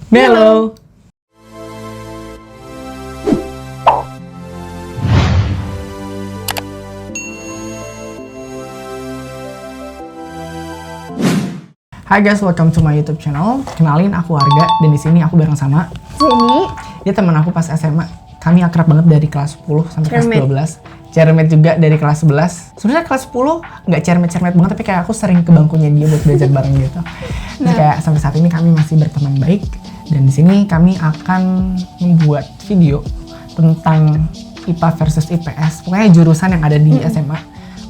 Melo. Hai guys, welcome to my YouTube channel. Kenalin, aku Arga dan di sini aku bareng sama Jenny. Dia teman aku pas SMA. Kami akrab banget dari kelas 10 sampai kelas 12. Cermet juga dari kelas 11. Sebenarnya kelas 10 nggak cermet-cermet banget, tapi kayak aku sering ke bangkunya dia buat belajar bareng gitu. Terus kayak sampai saat ini kami masih berteman baik. Dan di sini kami akan membuat video tentang IPA versus IPS. Pokoknya jurusan yang ada di SMA.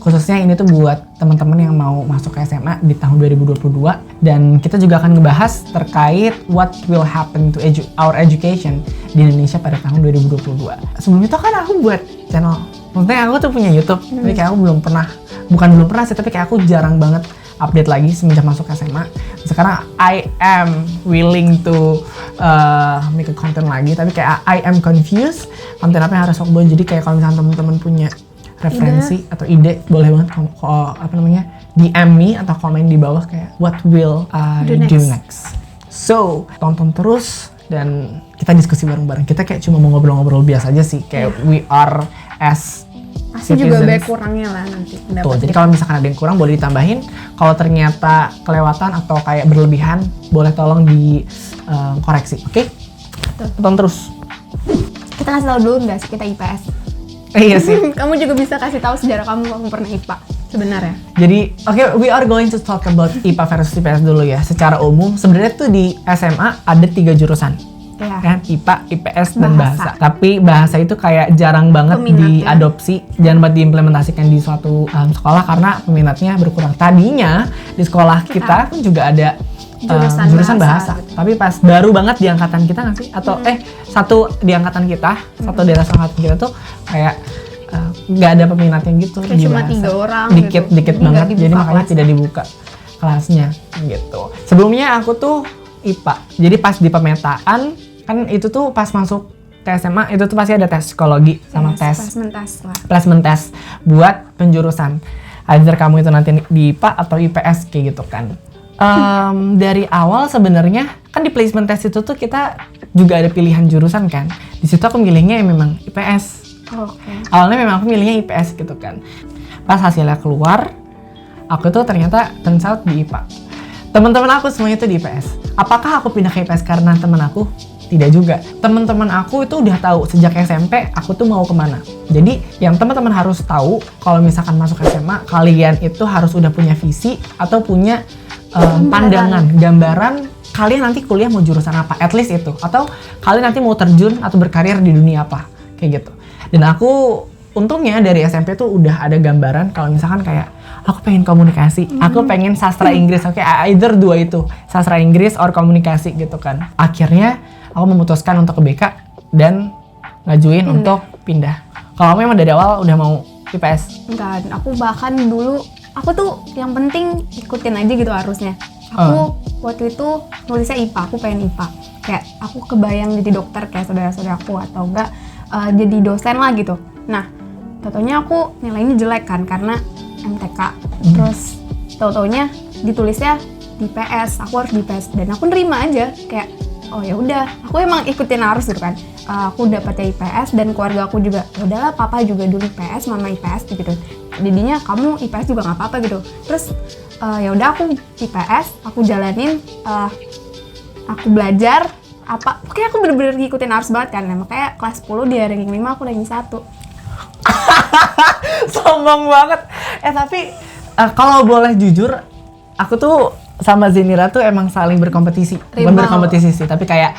Khususnya ini tuh buat teman-teman yang mau masuk ke SMA di tahun 2022. Dan kita juga akan ngebahas terkait what will happen to our education di Indonesia pada tahun 2022. Sebelum itu kan aku buat channel, maksudnya aku tuh punya YouTube, tapi kayak aku belum pernah sih, tapi kayak aku jarang banget update lagi semenjak masuk SMA. Sekarang I am willing to make a content lagi, tapi kayak I am confused konten apa yang harus aku buat. Jadi kayak kalau misalnya teman-teman punya referensi atau ide, boleh banget DM me atau komen di bawah kayak what will I do next. So tonton terus dan kita diskusi bareng-bareng. Kita kayak cuma mau ngobrol-ngobrol biasa aja sih, kayak we are as pasti juga banyak kurangnya lah nanti. Tuh, jadi kalau misalkan ada yang kurang boleh ditambahin. Kalau ternyata kelewatan atau kayak berlebihan, boleh tolong di koreksi, oke? Tonton terus. Kita kasih tahu dulu nggak sih kita IPS? Iya sih. Kamu juga bisa kasih tahu sejarah kamu pernah IPA sebenarnya. Jadi, we are going to talk about IPA versus IPS dulu ya. Secara umum, sebenarnya tuh di SMA ada 3 jurusan. Kan, IPA, IPS, dan bahasa. Tapi bahasa itu kayak jarang banget diadopsi, jarang banget diimplementasikan di suatu sekolah karena peminatnya berkurang. Tadinya di sekolah kita pun juga ada jurusan bahasa. Gitu. Tapi pas baru banget di angkatan kita nggak sih? Atau satu di angkatan kita, satu di atas angkatan kita tuh kayak nggak ada peminatnya gitu. Kayak cuma 3 orang. Dikit banget. Jadi makanya tidak dibuka kelasnya gitu. Sebelumnya aku tuh IPA. Jadi pas di pemetaan kan itu tuh pas masuk ke SMA itu tuh pasti ada tes psikologi sama placement test buat penjurusan. Either kamu itu nanti di IPA atau IPS kayak gitu kan. Dari awal sebenarnya kan di placement test itu tuh kita juga ada pilihan jurusan kan. Di situ aku milihnya memang IPS. Awalnya memang aku milihnya IPS gitu kan. Pas hasilnya keluar, aku tuh ternyata turns out di IPA. Teman-teman aku semuanya tuh di IPS. Apakah aku pindah ke IPS karena teman aku? Tidak juga. Teman-teman aku itu udah tahu sejak SMP aku tuh mau kemana. Jadi yang teman-teman harus tahu kalau misalkan masuk SMA, kalian itu harus udah punya visi atau punya pandangan, gambaran kalian nanti kuliah mau jurusan apa, at least itu. Atau kalian nanti mau terjun atau berkarir di dunia apa, kayak gitu. Dan aku untungnya dari SMP tuh udah ada gambaran kalau misalkan kayak aku pengen komunikasi, aku pengen sastra Inggris, either dua itu, sastra Inggris or komunikasi gitu kan. Akhirnya aku memutuskan untuk ke BK dan ngajuin untuk pindah. Kalau kamu emang dari awal udah mau IPS? Enggak, aku bahkan dulu, aku tuh yang penting ikutin aja gitu harusnya. Aku waktu itu nulisnya IPA, aku pengen IPA. Kayak aku kebayang jadi dokter kayak saudara-saudaraku atau enggak jadi dosen lah gitu. Nah, taunya aku nilainya jelek kan karena MTK. Terus taunya ditulisnya di PS, aku harus di PS dan aku nerima aja kayak oh ya udah, aku emang ikutin arus gitu kan. Aku dapetnya IPS dan keluarga aku juga. Ya udahlah, papa juga dulu IPS, mama IPS gitu. Jadinya kamu IPS juga nggak apa-apa gitu. Terus ya udah aku IPS, aku jalanin, aku belajar apa. Kayak aku bener-bener ngikutin arus banget kan. Nah, makanya kelas 10 dia ranking 5, aku ranking 1. Sombong banget. Tapi kalau boleh jujur, aku tuh sama Zenira tuh emang saling berkompetisi. Bukan berkompetisi sih, tapi kayak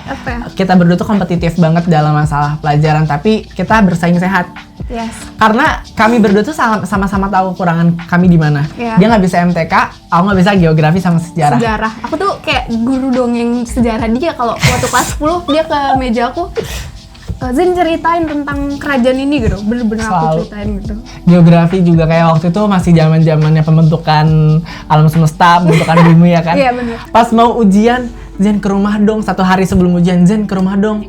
kita berdua tuh kompetitif banget dalam masalah pelajaran, tapi kita bersaing sehat. Yes. Karena kami berdua tuh sama-sama tahu kekurangan kami di mana. Dia nggak bisa MTK, aku nggak bisa geografi sama sejarah. Aku tuh kayak guru dongeng sejarah dia. Kalau waktu kelas 10 dia ke meja aku, Zen ceritain tentang kerajaan ini gitu, bener-bener aku ceritain gitu. Geografi juga kayak waktu itu masih zamannya pembentukan alam semesta, pembentukan bumi ya kan. Iya bener. Pas mau ujian, Zen ke rumah dong, 1 hari sebelum ujian, Zen ke rumah dong,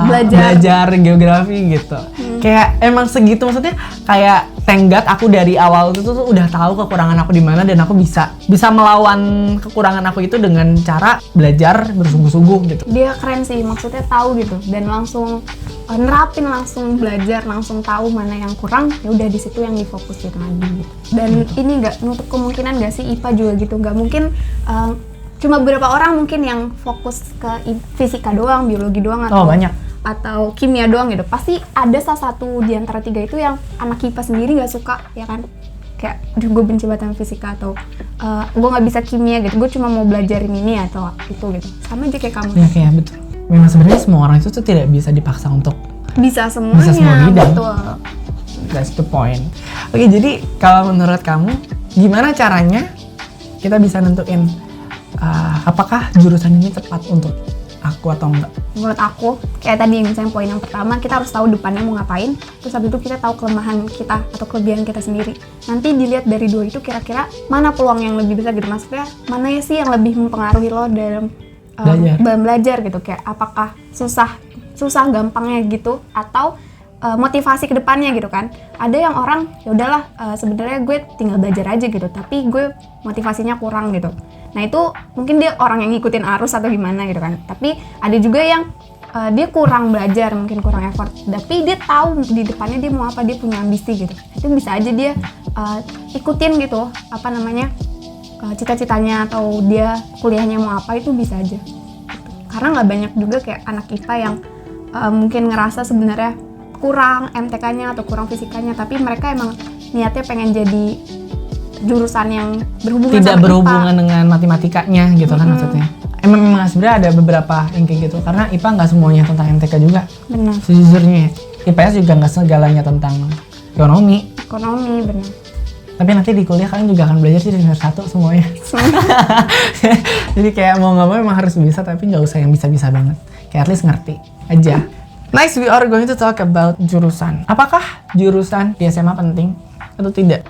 belajar geografi gitu. Kayak emang segitu, maksudnya kayak thank God aku dari awal itu tuh udah tahu kekurangan aku di mana, dan aku bisa melawan kekurangan aku itu dengan cara belajar bersungguh-sungguh gitu. Dia keren sih, maksudnya tahu gitu dan langsung nerapin, langsung belajar, langsung tahu mana yang kurang, ya udah di situ yang difokusin lagi gitu. Dan ini nggak nutup kemungkinan nggak sih IPA juga gitu, nggak mungkin cuma beberapa orang mungkin yang fokus ke fisika doang, biologi doang, atau banyak, atau kimia doang gitu. Pasti ada salah satu di antara 3 itu yang anak IPA sendiri nggak suka, ya kan? Kayak, aduh gue benci banget sama fisika, atau gue nggak bisa kimia gitu, gue cuma mau belajarin ini atau itu gitu. Sama aja kayak kamu. Ya kayak betul. Memang sebenarnya semua orang itu tuh tidak bisa dipaksa untuk bisa semuanya. Bisa semua bidang. Betul. That's the point. Oke, jadi kalau menurut kamu gimana caranya kita bisa nentuin apakah jurusan ini tepat untuk aku atau enggak? Menurut aku, kayak tadi misalnya poin yang pertama, kita harus tahu depannya mau ngapain. Terus habis itu kita tahu kelemahan kita atau kelebihan kita sendiri. Nanti dilihat dari 2 itu kira-kira mana peluang yang lebih besar gitu. Maksudnya mana ya sih yang lebih mempengaruhi lo dalam belajar gitu. Kayak apakah susah gampangnya gitu, atau motivasi ke depannya gitu kan. Ada yang orang ya udahlah sebenarnya gue tinggal belajar aja gitu, tapi gue motivasinya kurang gitu. Nah itu mungkin dia orang yang ngikutin arus atau gimana gitu kan. Tapi ada juga yang dia kurang belajar, mungkin kurang effort, tapi dia tahu di depannya dia mau apa, dia punya ambisi gitu. Itu bisa aja dia ikutin gitu, cita-citanya, atau dia kuliahnya mau apa, itu bisa aja gitu. Karena nggak banyak juga kayak anak IPA yang mungkin ngerasa sebenarnya kurang MTK-nya atau kurang fisikanya, tapi mereka emang niatnya pengen jadi jurusan yang berhubungan tidak sama berhubungan IPA. Dengan matematikanya gitu kan maksudnya. Memang sebenarnya ada beberapa yang kayak gitu, karena IPA nggak semuanya tentang MTK juga. Benar. Sejujurnya IPS juga nggak segalanya tentang ekonomi, benar. tapi nanti di kuliah kalian juga akan belajar sih di semester 1 semuanya. Jadi kayak mau nggak mau memang harus bisa, tapi nggak usah yang bisa-bisa banget, kayak at least ngerti aja. Next, we are going to talk about jurusan. Apakah jurusan di SMA penting atau tidak?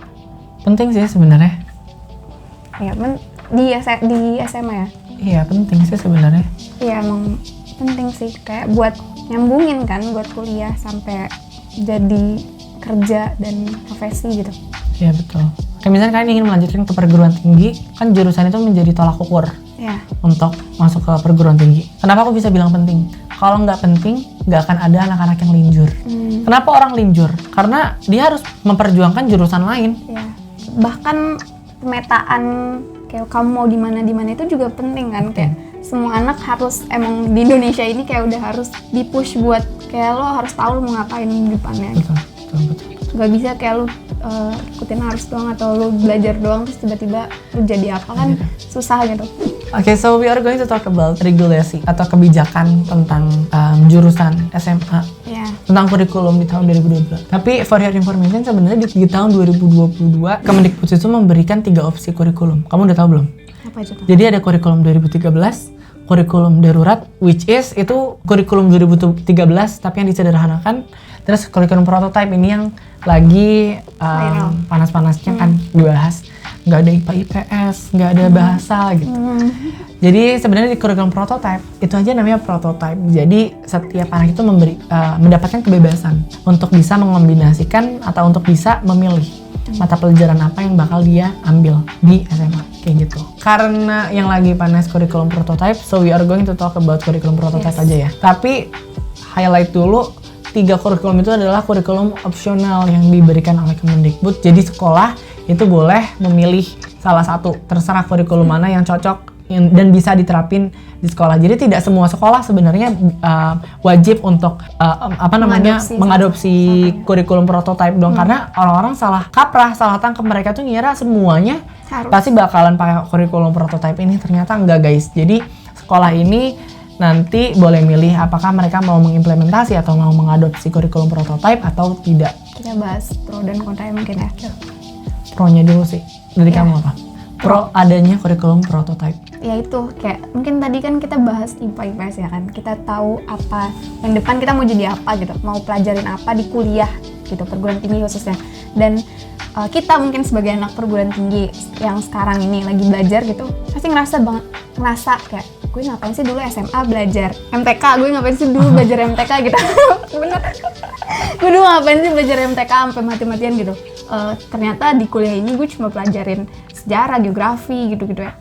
Penting sih sebenarnya. Ya, di SMA ya? Iya, penting sih sebenarnya. Iya, emang penting sih. Kayak buat nyambungin kan, buat kuliah sampai jadi kerja dan profesi gitu. Iya, betul. Kayak misalnya kalian ingin melanjutkan ke perguruan tinggi, kan jurusan itu menjadi tolak ukur Ya. untuk masuk ke perguruan tinggi. Kenapa aku bisa bilang penting? Kalau nggak penting, nggak akan ada anak-anak yang linjur. Kenapa orang linjur? Karena dia harus memperjuangkan jurusan lain. Ya. Bahkan pemetaan kayak kamu mau di mana itu juga penting kan. Kayak semua anak harus, emang di Indonesia ini kayak udah harus di-push buat kayak lo harus tahu lo mau ngapain di depannya. Betul. Gak bisa kayak lo ikutin arus doang, atau lo belajar doang terus tiba-tiba lo jadi apa kan, susah gitu. Okay, so we are going to talk about regulasi atau kebijakan tentang jurusan SMA. Ya. Tentang kurikulum di tahun 2022. Tapi for your information, sebenarnya di tahun 2022 Kemendikbud itu memberikan 3 opsi kurikulum. Kamu udah tahu belum? Apa itu tuh? Jadi ada kurikulum 2013, kurikulum darurat, which is itu kurikulum 2013 tapi yang disederhanakan. Terus kurikulum prototype ini yang lagi panas-panasnya kan dibahas. Nggak ada IPA IPS, nggak ada bahasa gitu. Jadi sebenarnya di kurikulum prototype itu aja namanya prototype. Jadi setiap anak itu mendapatkan kebebasan untuk bisa mengombinasikan atau untuk bisa memilih mata pelajaran apa yang bakal dia ambil di SMA kayak gitu. Karena yang lagi panas kurikulum prototype, so we are going to talk about kurikulum prototype aja ya. Tapi highlight dulu 3 kurikulum itu adalah kurikulum opsional yang diberikan oleh Kemendikbud. Jadi sekolah itu boleh memilih salah satu, terserah kurikulum mana yang cocok dan bisa diterapin di sekolah. Jadi tidak semua sekolah sebenarnya wajib untuk mengadopsi kurikulum prototype dong, karena orang-orang salah kaprah, salah tangkap, mereka tuh ngira semuanya pasti bakalan pakai kurikulum prototype ini, ternyata enggak guys. Jadi sekolah ini nanti boleh milih apakah mereka mau mengimplementasi atau mau mengadopsi kurikulum prototype atau tidak. Kita bahas pro dan kontra mungkin ya. Pro-nya dulu sih, dari kamu apa? Pro adanya kurikulum prototype. Ya itu, kayak mungkin tadi kan kita bahas IPA IPS ya kan. Kita tahu apa yang depan kita mau jadi apa gitu, mau pelajarin apa di kuliah gitu, perguruan tinggi khususnya. Dan kita mungkin sebagai anak perguruan tinggi yang sekarang ini lagi belajar gitu, pasti ngerasa kayak gue ngapain sih dulu SMA belajar MTK, gue ngapain sih dulu belajar MTK gitu. Bener. Gue dulu ngapain sih belajar MTK sampai mati-matian gitu. ternyata di kuliah ini gue cuma pelajarin sejarah, geografi gitu-gitu ya,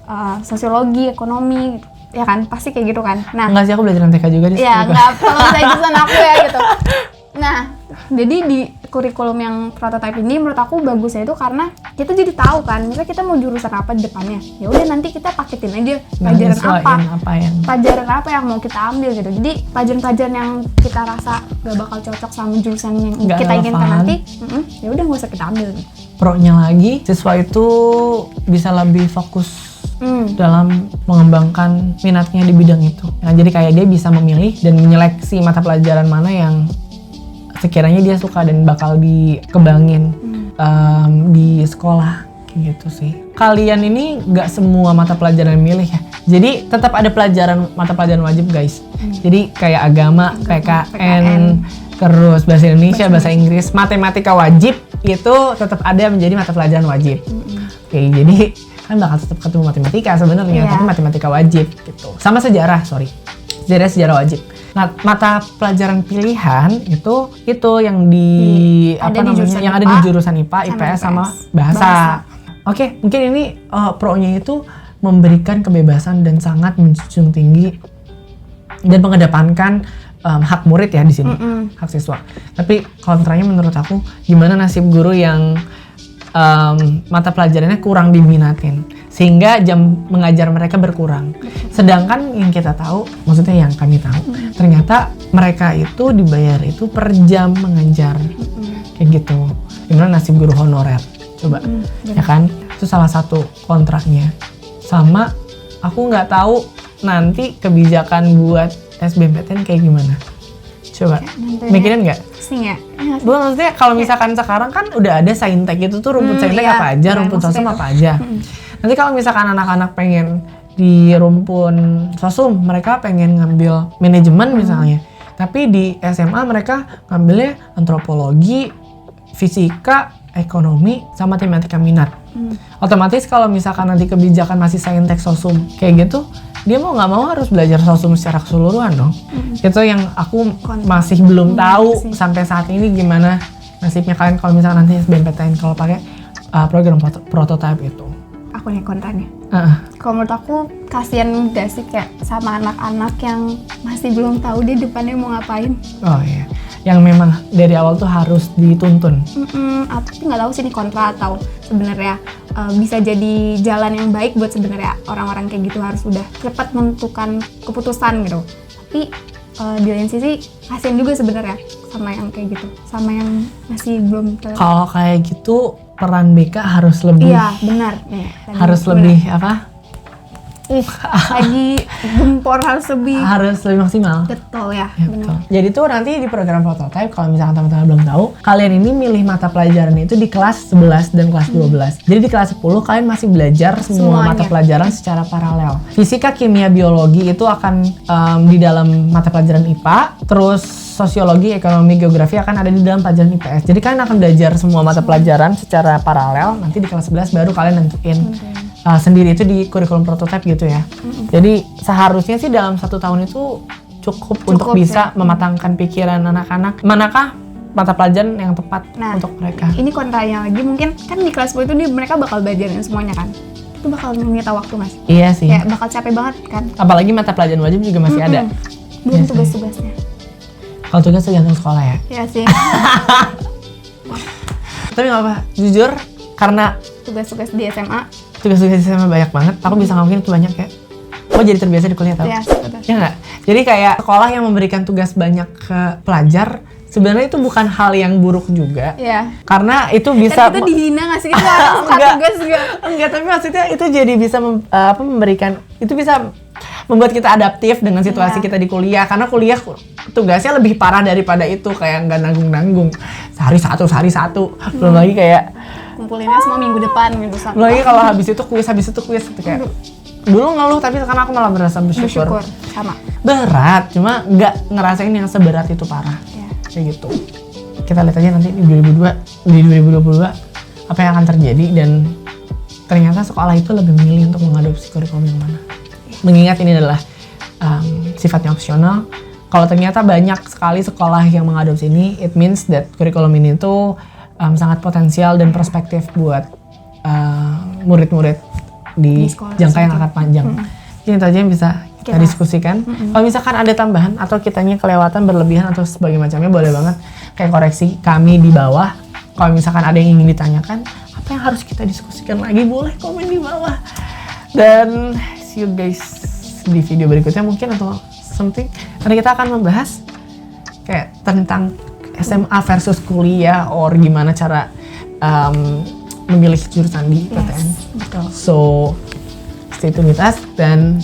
sosiologi, ekonomi gitu. Ya kan, pasti kayak gitu kan. Nah, enggak sih, aku belajar TK juga di situ. ya nggak, kalau misalnya jurusan aku ya gitu. Nah, jadi di kurikulum yang prototype ini menurut aku bagusnya itu karena kita jadi tahu kan, misalnya kita mau jurusan apa di depannya. Ya udah nanti kita paketin aja pelajaran pelajaran apa yang mau kita ambil gitu. Jadi pelajaran-pelajaran yang kita rasa gak bakal cocok sama jurusan yang Nggak kita inginkan relevan. nanti, ya udah nggak usah kita ambil. Pro-nya lagi, siswa itu bisa lebih fokus dalam mengembangkan minatnya di bidang itu. Nah, jadi kayak dia bisa memilih dan menyeleksi mata pelajaran mana yang sekiranya dia suka dan bakal dikembangin di sekolah kayak gitu sih. Kalian ini nggak semua mata pelajaran milih ya. Jadi tetap ada mata pelajaran wajib guys. Jadi kayak agama, PKN, terus bahasa Indonesia, bahasa Inggris, matematika wajib itu tetap ada menjadi mata pelajaran wajib. Oke, jadi kan bakal tetap ketemu matematika sebenarnya, tapi matematika wajib gitu. Sama sejarah sejarah wajib. Nah, mata pelajaran pilihan itu yang yang ada di jurusan IPA, IPS sama bahasa. Oke, mungkin ini pro-nya itu memberikan kebebasan dan sangat menjunjung tinggi dan mengedepankan hak murid ya di sini, hak siswa. Tapi kontranya menurut aku, gimana nasib guru yang mata pelajarannya kurang diminatin sehingga jam mengajar mereka berkurang. Sedangkan yang kita tahu, maksudnya yang kami tahu, ternyata mereka itu dibayar itu per jam mengajar, kayak gitu. Gimana nasib guru honorer? Coba, ya kan? Itu salah satu kontraknya. Sama, aku nggak tahu nanti kebijakan buat SBMPTN kayak gimana. Coba, mikirin nggak? Pusing ya? Bu, maksudnya kalau misalkan sekarang kan udah ada saintek itu tuh rumput saintek apa aja, rumput sosum apa aja. Nanti kalau misalkan anak-anak pengen di rumpun sosum, mereka pengen ngambil manajemen misalnya. Tapi di SMA mereka ngambilnya antropologi, fisika, ekonomi, sama matematika minat. Otomatis kalau misalkan nanti kebijakan masih saintek sosum kayak gitu, dia mau nggak mau harus belajar sosum secara keseluruhan dong. Itu yang aku masih belum tahu sampai saat ini gimana nasibnya kalian kalau misalkan nanti SBMPTN kalau pakai program prototype itu. Aku nih kontranya. Kalau menurut aku kasihan gak sih kayak sama anak-anak yang masih belum tahu dia depannya mau ngapain. Oh iya, yang memang dari awal tuh harus dituntun. Tapi nggak tahu sih ini kontra atau sebenarnya bisa jadi jalan yang baik buat sebenarnya orang-orang kayak gitu harus udah cepat menentukan keputusan gitu. Tapi di lain sisi kasihan juga sebenarnya sama yang kayak gitu, sama yang masih belum tahu. Kalau kayak gitu peran BK harus lebih. Iya benar. Harus lebih apa? Lagi gempor harus lebih maksimal. Betul ya, betul. Jadi tuh nanti di program prototype kalau misalkan teman-teman belum tahu, kalian ini milih mata pelajaran itu di kelas 11 dan kelas 12. Jadi di kelas 10 kalian masih belajar semua mata pelajaran secara paralel. Fisika, kimia, biologi itu akan di dalam mata pelajaran IPA, terus sosiologi, ekonomi, geografi akan ada di dalam pelajaran IPS. Jadi kalian akan belajar semua mata pelajaran secara paralel, nanti di kelas 11 baru kalian nentuin sendiri itu di kurikulum prototype gitu ya. Jadi seharusnya sih dalam 1 tahun itu cukup untuk bisa mematangkan pikiran anak-anak manakah mata pelajaran yang tepat untuk mereka. Ini kontranya lagi mungkin kan di kelas 10 itu mereka bakal belajarin semuanya kan. Itu bakal menyita waktu mas. Iya sih. Kayak bakal capek banget kan. Apalagi mata pelajaran wajib juga masih ada. Belum tugas-tugasnya. Kalau tugas tergantung sekolah ya. Iya sih. Tapi nggak apa, jujur karena tugas-tugas di SMA banyak banget, aku bisa ngomongin itu banyak ya. Jadi terbiasa di kuliah tau? Iya, ya nggak? Jadi kayak sekolah yang memberikan tugas banyak ke pelajar, sebenarnya itu bukan hal yang buruk juga. Iya. Karena itu bisa. Kita dihina nggak sih? Kita harus tugas juga. Enggak, tapi maksudnya itu jadi bisa memberikan, itu bisa membuat kita adaptif dengan situasi kita di kuliah. Karena kuliah tugasnya lebih parah daripada itu, kayak nggak nanggung-nanggung. Sehari satu. Belum lagi kayak kumpulinnya semua minggu depan gitu. Lagi kalau habis itu kuis gitu kayak dulu ngeluh, tapi sekarang aku malah merasa bersyukur. Sama. Berat, cuma nggak ngerasain yang seberat itu parah. Kayak gitu. Kita lihat aja nanti di 2022 apa yang akan terjadi, dan ternyata sekolah itu lebih memilih untuk mengadopsi kurikulum yang mana. Mengingat ini adalah sifatnya opsional. Kalau ternyata banyak sekali sekolah yang mengadopsi ini, it means that kurikulum ini tuh sangat potensial dan perspektif buat murid-murid di sekolah jangka yang tersebut. akan panjang. Jadi itu aja yang bisa kita diskusikan. Kalau misalkan ada tambahan atau kitanya kelewatan, berlebihan atau sebagainya macamnya, boleh banget kayak koreksi kami di bawah. Kalau misalkan ada yang ingin ditanyakan, apa yang harus kita diskusikan lagi, boleh komen di bawah. Dan see you guys di video berikutnya mungkin atau something. Karena kita akan membahas kayak tentang SMA versus kuliah, or gimana cara memilih jurusan di PTN. Betul. So stay tuned with us dan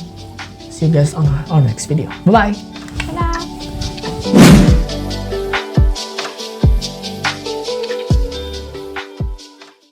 see you guys on our next video. Bye bye.